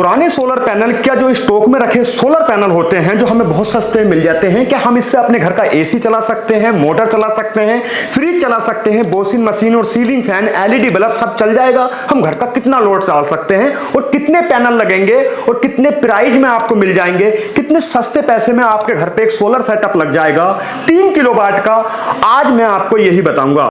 पुराने solar panel क्या जो स्टॉक में रखे सोलर पैनल होते हैं जो हमें बहुत सस्ते मिल जाते हैं, क्या हम इससे अपने घर का एसी चला सकते हैं, मोटर चला सकते हैं, फ्रिज चला सकते हैं, वॉशिंग मशीन और सीलिंग फैन, एलईडी बल्ब सब चल जाएगा? हम घर का कितना लोड डाल सकते हैं और कितने पैनल लगेंगे और कितने प्राइस में आपको मिल जाएंगे, कितने सस्ते पैसे में आपके घर पे एक सोलर सेटअप लग जाएगा 3 किलोवाट का, आज मैं आपको यही बताऊंगा।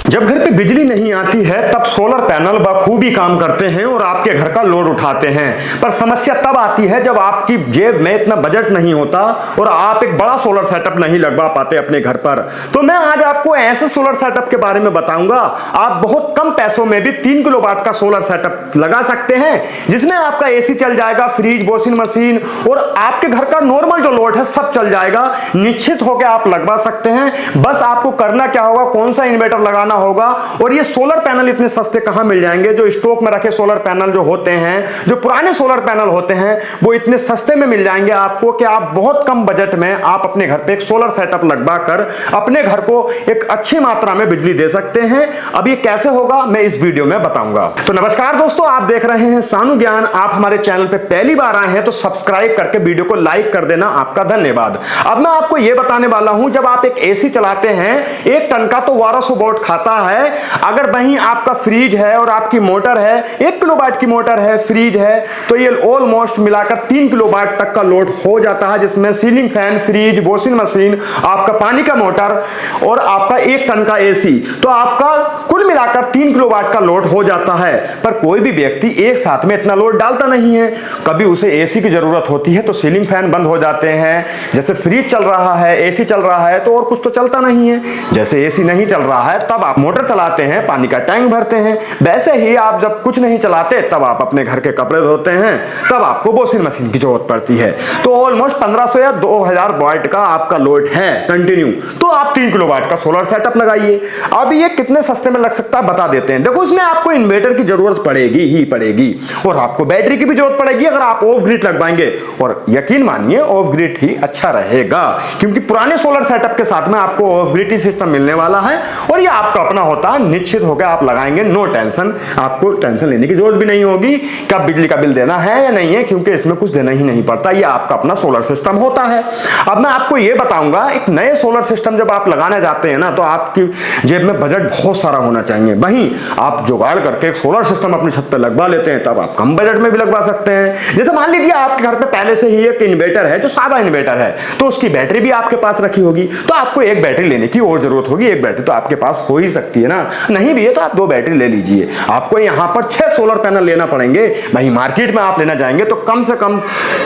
जब घर पे बिजली नहीं आती है तब सोलर पैनल बखूबी काम करते हैं और आपके घर का लोड उठाते हैं, पर समस्या तब आती है जब आपकी जेब में इतना बजट नहीं होता और आप एक बड़ा सोलर सेटअप नहीं लगवा पाते अपने घर पर। तो मैं आज आपको ऐसे सोलर सेटअप के बारे में बताऊंगा, आप बहुत कम पैसों में भी 3 किलोवाट का सोलर सेटअप लगा सकते हैं जिसमें आपका एसी चल जाएगा, फ्रिज, वॉशिंग मशीन और आपके घर का नॉर्मल जो लोड है सब चल जाएगा। निश्चित होकर आप लगवा सकते हैं। बस आपको करना क्या होगा, कौन सा इन्वर्टर लगाना होगा, और ये सोलर पैनल इतने सस्ते कहां मिल जाएंगे? जो स्टॉक में रखे सोलर पैनल जो होते हैं, जो पुराने सोलर पैनल होते हैं, वो इतने सस्ते में मिल जाएंगे आपको कि आप बहुत कम बजट में आप अपने घर पे एक सोलर सेटअप लगवा कर अपने घर को एक अच्छी मात्रा में बिजली दे सकते हैं। अब ये कैसे होगा मैं इस वीडियो में बताऊंगा। तो नमस्कार दोस्तों, आप देख रहे हैं सानू ज्ञान। आप हमारे चैनल पे पहली बार आए हैं तो सब्सक्राइब करके वीडियो को लाइक कर देना, आपका धन्यवाद। अब मैं आपको यह बताने वाला हूं, जब आप एक एसी चलाते हैं 1 टन का तो 1200 वोल्ट खाता है। अगर वहीं आपका फ्रिज है और आपकी मोटर है 1 किलोवाट की मोटर है, फ्रिज है, तो ये ऑलमोस्ट मिलाकर 3 किलोवाट तक का लोड हो जाता है, जिसमें ceiling fan, fridge, washing machine, आपका पानी का मोटर और आपका 1 टन का एसी, तो आपका कुल मिलाकर 3 किलोवाट का लोड हो जाता है। पर कोई भी व्यक्ति एक साथ में इतना लोड डालता नहीं है। कभी उसे एसी की जरूरत होती है तो सीलिंग फैन बंद हो जाते हैं, जैसे फ्रिज चल रहा है, एसी चल रहा है तो और कुछ तो चलता नहीं है। जैसे एसी नहीं चल रहा है तब आप मोटर चलाते हैं, पानी का टैंक भरते हैं। वैसे ही आप जब कुछ नहीं चलाते तब आप अपने घर के कपड़े धोते हैं, तब आपको वॉशिंग मशीन की जरूरत पड़ती है। तो ऑलमोस्ट 1500 या 2000 वाट का आपका लोड है कंटिन्यू, तो आप 3 किलोवाट का सोलर सेटअप लगाइए। अब ये कितने सस्ते में लग सकता है बता देते हैं। देखो, इसमें आपको इन्वर्टर की जरूरत पड़ेगी ही पड़ेगी और आपको बैटरी की भी जरूरत पड़ेगी अगर आप ऑफ ग्रिड लगवाएंगे, और यकीन मानिए ऑफ ग्रिड ही अच्छा रहेगा, क्योंकि पुराने सोलर सेटअप के साथ में आपको ऑफ ग्रिड सिस्टम मिलने वाला है और ये आपका अपना होता है। निश्चित होकर आप लगाएंगे, नो टेंशन, आपको टेंशन लेने की जरूरत भी नहीं होगी कि बिजली का बिल देना है या नहीं है, क्योंकि इसमें कुछ देना ही नहीं पड़ता, ये आपका अपना सोलर सिस्टम होता है। अब मैं आपको ये बताऊंगा, एक नए सोलर सिस्टम जब आप लगाने जाते हैं ना तो आपकी जेब में बजट बहुत सारा होना चाहिए। वहीं आप जुगाड़ करके एक सोलर सिस्टम अपनी छत पर लगवा लेते हैं तब आप कम बजट में भी लगवा सकते हैं। जैसे मान लीजिए आपके घर पे पहले से ही एक इन्वर्टर है जो सादा इन्वर्टर है, तो उसकी बैटरी भी आपके पास रखी होगी, तो आपको एक बैटरी लेने की और जरूरत होगी। एक बैटरी तो आपके पास हो ही सकती है ना, नहीं भी है तो आप 2 बैटरी ले लीजिए। आपको यहां पर 6 सोलर पैनल लेना पड़ेंगे। वहीं मार्केट में आप लेना जाएंगे तो कम से कम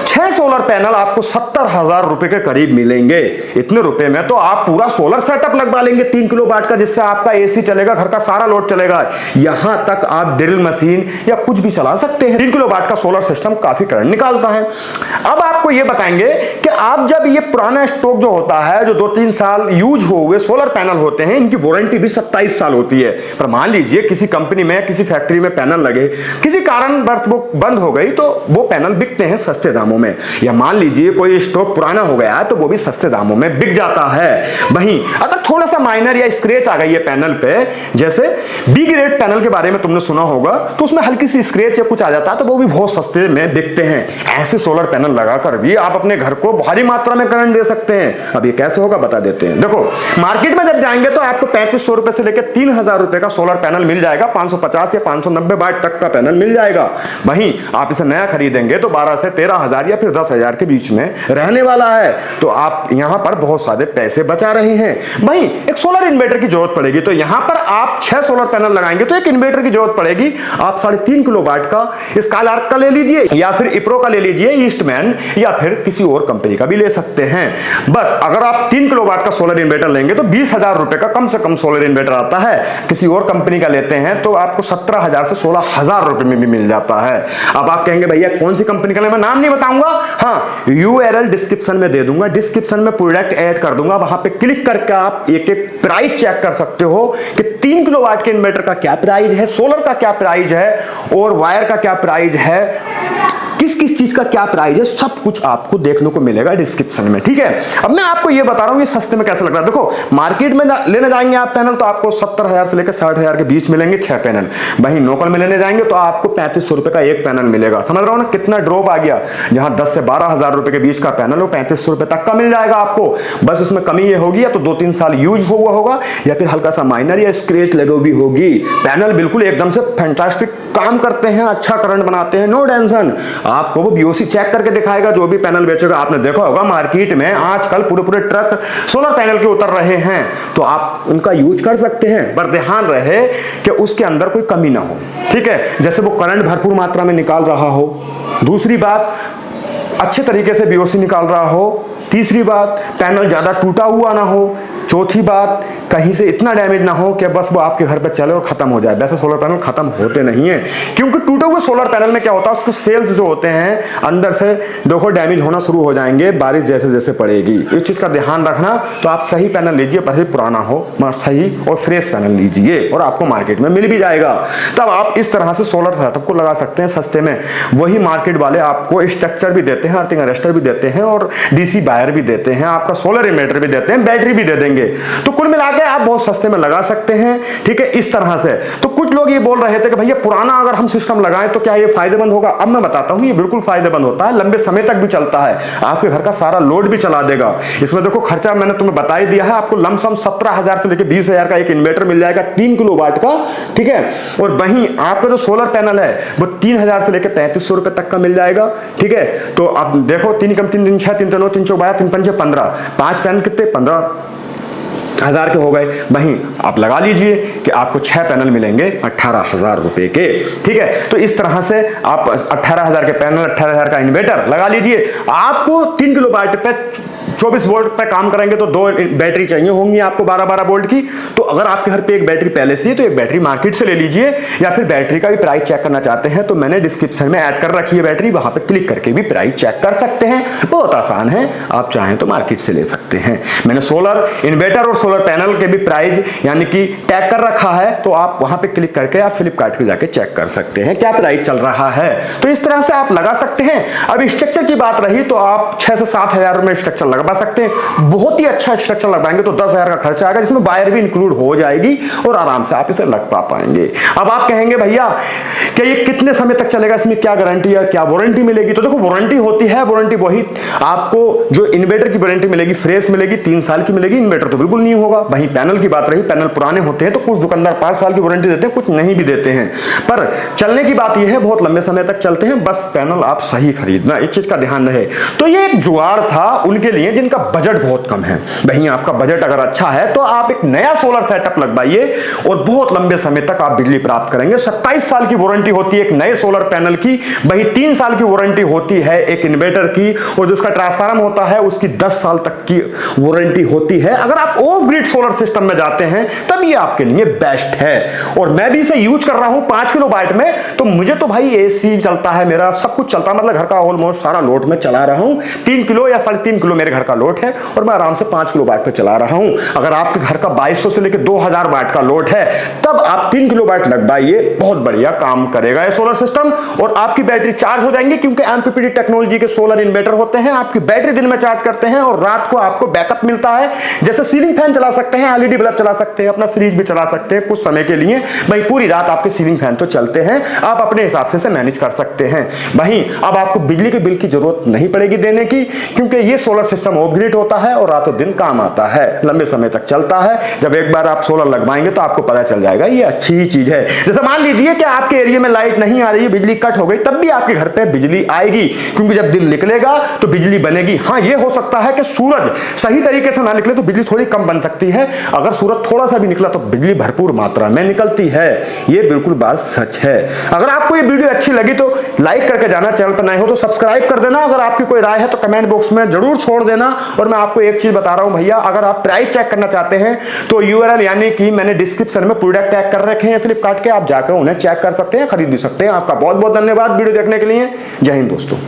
6 सोलर पैनल आपको 70,000 रुपए के करीब मिलेंगे। इतने रुपए में तो आप पूरा सोलर सेटअप लगवा लेंगे 3 किलोवाट का, जिससे आपका एसी चलेगा, घर का सारा लोड चलेगा, यहां तक आप ड्रिल मशीन या कुछ भी चला सकते हैं। 3 किलोवाट का सोलर सिस्टम काफी करंट निकालता है। अब आपको यह बताएंगे कि आप जब ये पुराना स्टॉक जो होता है, जो 2-3 साल यूज हुए सोलर पैनल होते हैं, इनकी वारंटी भी 27 साल होती है। पर मान लीजिए किसी कंपनी में, किसी फैक्ट्री में पैनल लगे, किसी कारणवश वो बंद हो गई, तो वो पैनल बिकते हैं सस्ते दामों में। या मान लीजिए कोई स्टॉक पुराना हो गया तो वो भी सस्ते दामों में बिक जाता है। वहीं अगर थोड़ा सा माइनर या स्क्रैच आ गई है पैनल पे, जैसे बी ग्रेड पैनल के बारे में तुमने सुना होगा, तो उसमें हल्की सी स्क्रैच या कुछ आ जाता है तो वो भी बहुत सस्ते में बिकते हैं। ऐसे सोलर पैनल लगाकर भी आप अपने घर को भारी मात्रा में करंट दे सकते हैं। अब ये कैसे होगा बता देते हैं। देखो, मार्केट में जब जाएंगे तो आपको 3500 रुपए से लेकर 3000 रुपए का सोलर पैनल मिल जाएगा। 550 या 590 वाट तक का पैनल मिल जाएगा। वहीं आप इसे नया खरीदेंगे तो 12 से 13,000 या फिर 10,000 के बीच में रहने वाला है, तो आप यहां पर बहुत सारे पैसे बचा रहे हैं। वहीं एक सोलर इन्वर्टर की जरूरत पड़ेगी, तो यहां पर आप 6 सोलर पैनल लगाएंगे तो एक इन्वर्टर की जरूरत पड़ेगी। आप 3.5 किलोवाट का स्काईलार्क का ले लीजिए या फिर इप्रो का ले लीजिए, ईस्टमैन, या फिर किसी और कंपनी का भी ले सकते हैं। बस अगर आप 3 किलोवाट का सोलर इन्वर्टर लेंगे तो 20,000 रुपए का कम से कम सोलर इन्वर्टर आता है। किसी और कंपनी का लेते हैं तो आपको 17,000 से 16,000 रुपए में भी मिल जाता है। अब आप कहेंगे भैया कौन सी कंपनी का, मैं नाम नहीं बताऊंगा, हाँ यूआरएल डिस्क्रिप्शन में दे दूंगा, डिस्क्रिप्शन में प्रोडक्ट ऐड कर दूंगा, वहां पे क्लिक करके आप एक एक प्राइस चेक कर सकते हो कि 3 किलोवाट के इन्वर्टर का क्या प्राइस है, सोलर का क्या प्राइस है और वायर का क्या प्राइस है, किस किस चीज का क्या प्राइस है, सब कुछ आपको देखने को मिलेगा डिस्क्रिप्शन में, ठीक है। अब मैं आपको ये बता रहा हूं ये सस्ते में कैसे लग रहा है। देखो मार्केट में लेने जाएंगे आप पैनल तो आपको 70,000 से लेकर 60,000 के बीच मिलेंगे 6 पैनल। वहीं लोकल में लेने जाएंगे तो आपको 3500 रुपए का एक पैनल मिलेगा। समझ रहा हो ना कितना ड्रॉप आ गया। जहां 10 से 12,000 रुपए के बीच का पैनल हो 3500 रुपए तक का मिल जाएगा आपको। बस उसमें कमी ये होगी या तो 2-3 साल यूज हुआ होगा या फिर हल्का सा माइनर या स्क्रैच लगे हुई होगी। पैनल बिल्कुल एकदम से फैंटास्टिक काम करते हैं, अच्छा करंट बनाते हैं, नो टेंशन। आपको वो बीओसी चेक करके दिखाएगा जो भी पैनल बेचेगा। आपने देखा होगा मार्केट में आजकल पूरे ट्रक सोलर पैनल के उतर रहे हैं, तो आप उनका यूज कर सकते हैं, पर ध्यान रहे कि उसके अंदर कोई कमी ना हो, ठीक है। जैसे वो करंट भरपूर मात्रा में निकाल रहा हो, दूसरी बात अच्छे तरीके से बीओसी निकाल रहा हो, तीसरी बात पैनल ज्यादा टूटा हुआ ना हो, चौथी बात कहीं से इतना डैमेज ना हो कि बस वो आपके घर पे चले और खत्म हो जाए। वैसे सोलर पैनल खत्म होते नहीं है, क्योंकि टूटे हुए सोलर पैनल में क्या होता है उसके सेल्स जो होते हैं अंदर से देखो डैमेज होना शुरू हो जाएंगे बारिश जैसे जैसे पड़ेगी। इस चीज का ध्यान रखना। तो आप सही पैनल लीजिए, भले पुराना हो मगर सही और फ्रेश पैनल लीजिए और आपको मार्केट में मिल भी जाएगा। तब आप इस तरह से सोलर सेटअप को लगा सकते हैं सस्ते में। वही मार्केट वाले आपको स्ट्रक्चर भी देते हैं, अर्थिंग अरेस्टर भी देते हैं और डीसी वायर भी देते हैं, आपका सोलर इन्वर्टर भी देते हैं, बैटरी भी दे देंगे। तो कुल मिला के आप बहुत सस्ते में लगा सकते हैं, ठीक है। इस तरह से तो कुछ लोग ये बोल रहे थे कि भैया पुराना अगर हम सिस्टम लगाएं तो क्या ये फायदेमंद होगा। अब मैं बताता हूं ये बिल्कुल फायदेमंद होता है, लंबे समय तक भी चलता है, आपके घर का सारा लोड भी चला देगा। इसमें देखो खर्चा मैंने तुम्हें बता ही दिया है, आपको लमसम 17,000 से लेकर 20,000 का एक इन्वर्टर मिल जाएगा 3 किलोवाट का, ठीक है। और वहीं आपका जो सोलर पैनल है वो 3,000 से लेकर 3500 रुपए तक का मिल जाएगा, ठीक है। तो आप देखो 3 कम 3 दिन 6 3 9 3 12 3 5 15 5 पैनल कितने 15,000 के हो गए। वहीं आप लगा लीजिए कि आपको 6 पैनल मिलेंगे 18,000 रुपए के, ठीक है। तो इस तरह से आप 18,000 के पैनल 18,000 का इन्वर्टर लगा लीजिए। आपको 3 किलोवाट पे 24 वोल्ट पे काम करेंगे तो 2 बैटरी चाहिए होंगी आपको 12-12 वोल्ट की। तो अगर आपके घर पे एक बैटरी पहले से है तो एक बैटरी मार्केट से ले लीजिए, या फिर बैटरी का भी प्राइस चेक करना चाहते हैं तो मैंने डिस्क्रिप्शन में ऐड कर रखी है बैटरी, वहां पे क्लिक करके भी प्राइस चेक कर सकते हैं। बहुत आसान है, आप चाहें तो मार्केट से ले सकते हैं। मैंने सोलर इन्वर्टर और सोलर पैनल के भी प्राइस यानी कि टैग कर रखा है, तो आप वहां पे क्लिक करके आप फ्लिपकार्ट पे जाके चेक कर सकते हैं क्या प्राइस चल रहा है। तो इस तरह से आप लगा सकते हैं। अब स्ट्रक्चर की बात रही तो आप 6 से 7,000 में स्ट्रक्चर लगा सकते हैं। बहुत ही अच्छा स्ट्रक्चर लगवाएंगे तो 10,000 का खर्चा आएगा, जिसमें वायर भी इंक्लूड हो जाएगी और आराम से आप इसे लग पाएंगे। अब आप कहेंगे भैया कि ये कितने समय तक चलेगा, इसमें क्या गारंटी है, क्या वारंटी मिलेगी। तो देखो वारंटी होती है, वारंटी वही आपको जो इन्वर्टर की वारंटी मिलेगी फ्रेश मिलेगी 3 साल की मिलेगी, इन्वर्टर तो बिल्कुल नहीं होगा। वहीं पैनल की बात रही, पैनल पुराने होते हैं तो कुछ दुकानदार 5 साल की वारंटी देते हैं, कुछ नहीं भी देते हैं, पर चलने की बात यह है बहुत लंबे समय तक चलते हैं। बस पैनल आप सही खरीदना, इस चीज का ध्यान रहे। तो ये एक जुगाड़ था उनके लिए जिनका बजट बहुत कम है। वहीं आपका बजट अगर अच्छा है तो आप एक नया सोलर सेटअप लगवाइए और बहुत लंबे समय तक आप बिजली प्राप्त करेंगे। 27 साल की वारंटी होती है एक नए सोलर पैनल की, वहीं 3 साल की वारंटी होती है एक इन्वर्टर की, और जिसका ट्रांसफार्मर होता है उसकी 10 साल तक की वारंटी होती है। अगर आप ऑफ ग्रिड सोलर सिस्टम में जाते हैं तब ये आपके लिए बेस्ट है। और मैं भी इसे यूज कर रहा हूं 5 किलोवाट में, तो मुझे तो भाई एसी चलता है, मेरा सब कुछ चलता है, मतलब घर का ऑलमोस्ट सारा लोड में चला रहा हूं। 3 किलो या 3.5 किलो मेरे घर का लोड है और मैं आराम से 5 किलोवाट पे चला रहा हूं। अगर आपके घर का 2200 से लेकर 2000 वाट का लोड है तब आप 3 किलोवाट लगवाइए, बहुत बढ़िया काम करेगा ये सोलर सिस्टम। और आपकी बैटरी चार्ज हो जाएंगी क्योंकि एमपीपीटी टेक्नोलॉजी के सोलर इन्वर्टर होते हैं। आपकी बैटरी दिन में चार्ज करते हैं और रात को आपको बैकअप मिलता है। जैसे सीलिंग फैन चला सकते हैं, एलईडी बल्ब चला सकते हैं, अपना फ्रिज भी चला सकते हैं कुछ समय के लिए। भाई पूरी रात आपके सीलिंग फैन तो चलते हैं, आप अपने हिसाब से मैनेज कर सकते हैं। वहीं अब आपको बिजली के बिल की जरूरत नहीं पड़ेगी देने की, क्योंकि ये सोलर सिस्टम ऑफ ग्रिड होता है और रातों दिन काम आता है, लंबे समय तक चलता है। जब एक बार आप सोलर लगवाएंगे तो आपको पता चल जाएगा ये अच्छी ही चीज है। जैसे मान लीजिए कि आपके एरिया में लाइट नहीं आ रही है, बिजली कट हो गई, तब भी आपके घर पे बिजली आएगी, क्योंकि जब दिन निकलेगा तो बिजली बनेगी। हाँ ये हो सकता है कि सूरज सही तरीके से ना निकले तो बिजली थोड़ी कम बन सकती है, अगर सूरज थोड़ा सा भी निकला तो बिजली भरपूर मात्रा में निकलती है। ये बिल्कुल बात सच है। अगर आपको ये वीडियो अच्छी लगी तो लाइक करके जाना, चैनल पर नए हो तो सब्सक्राइब कर देना। अगर आपकी कोई राय है तो कमेंट बॉक्स में जरूर छोड़ देना। और मैं आपको एक चीज बता रहा हूं भैया, अगर आप प्राइस चेक करना चाहते हैं तो यूआरएल यानी कि मैंने डिस्क्रिप्शन में प्रोडक्ट टैग कर रखे हैं फ्लिपकार्ट के, आप जाकर उन्हें चेक कर सकते हैं, खरीद भी सकते हैं। आपका बहुत बहुत धन्यवाद वीडियो देखने के लिए। जय हिंद दोस्तों।